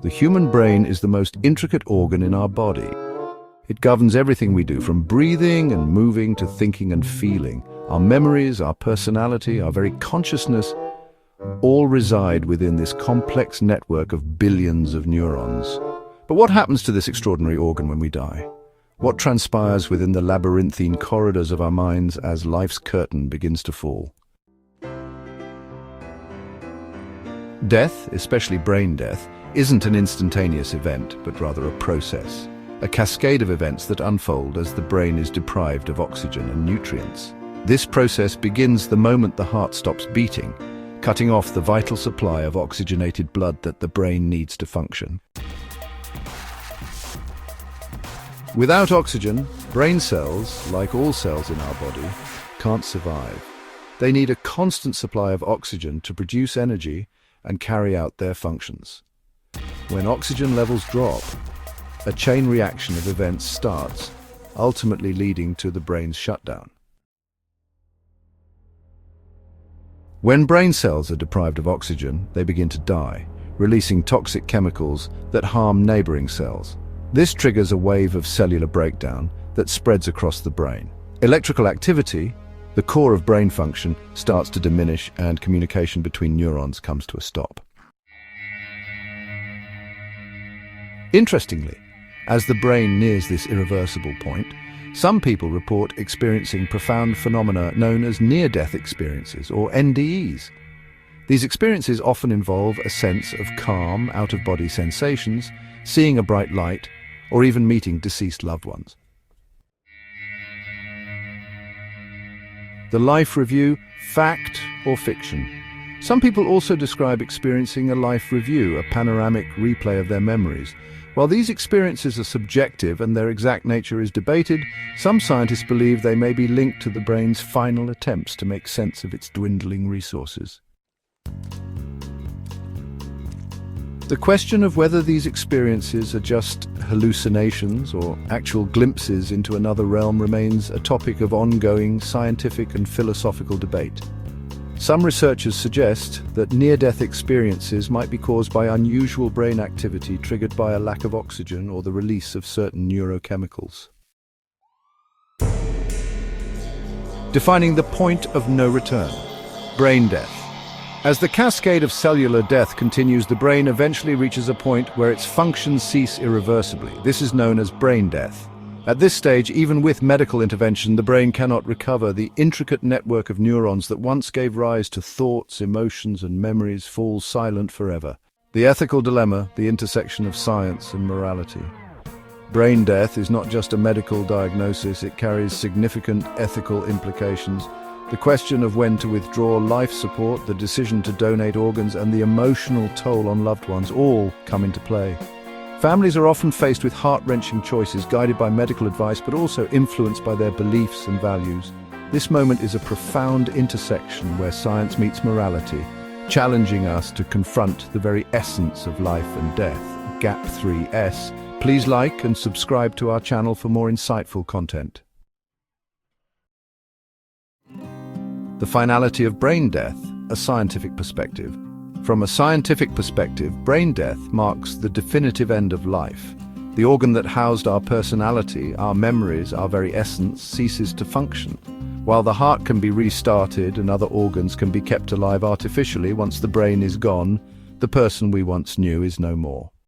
The human brain is the most intricate organ in our body. It governs everything we do, from breathing and moving to thinking and feeling. Our memories, our personality, our very consciousness, all reside within this complex network of billions of neurons. But what happens to this extraordinary organ when we die? What transpires within the labyrinthine corridors of our minds as life's curtain begins to fall? Death, especially brain death, isn't an instantaneous event, but rather a process. A cascade of events that unfold as the brain is deprived of oxygen and nutrients. This process begins the moment the heart stops beating, cutting off the vital supply of oxygenated blood that the brain needs to function. Without oxygen, brain cells, like all cells in our body, can't survive. They need a constant supply of oxygen to produce energy and carry out their functions. When oxygen levels drop, a chain reaction of events starts, ultimately leading to the brain's shutdown. When brain cells are deprived of oxygen, they begin to die, releasing toxic chemicals that harm neighboring cells. This triggers a wave of cellular breakdown that spreads across the brain. Electrical activity, the core of brain function, starts to diminish and communication between neurons comes to a stop. Interestingly, as the brain nears this irreversible point, some people report experiencing profound phenomena known as near-death experiences, or NDEs. These experiences often involve a sense of calm, out-of-body sensations, seeing a bright light, or even meeting deceased loved ones. The life review, fact or fiction? Some people also describe experiencing a life review, a panoramic replay of their memories. While these experiences are subjective and their exact nature is debated, some scientists believe they may be linked to the brain's final attempts to make sense of its dwindling resources. The question of whether these experiences are just hallucinations or actual glimpses into another realm remains a topic of ongoing scientific and philosophical debate. Some researchers suggest that near-death experiences might be caused by unusual brain activity triggered by a lack of oxygen or the release of certain neurochemicals. Defining the point of no return. Brain death. As the cascade of cellular death continues, the brain eventually reaches a point where its functions cease irreversibly. This is known as brain death. At this stage, even with medical intervention, the brain cannot recover. The intricate network of neurons that once gave rise to thoughts, emotions, and memories falls silent forever. The ethical dilemma, the intersection of science and morality. Brain death is not just a medical diagnosis, it carries significant ethical implications. The question of when to withdraw life support, the decision to donate organs, and the emotional toll on loved ones all come into play. Families are often faced with heart-wrenching choices, guided by medical advice but also influenced by their beliefs and values. This moment is a profound intersection where science meets morality, challenging us to confront the very essence of life and death. Gap 3S. Please like and subscribe to our channel for more insightful content. The finality of brain death, a scientific perspective. From a scientific perspective, brain death marks the definitive end of life. The organ that housed our personality, our memories, our very essence, ceases to function. While the heart can be restarted and other organs can be kept alive artificially, once the brain is gone, the person we once knew is no more.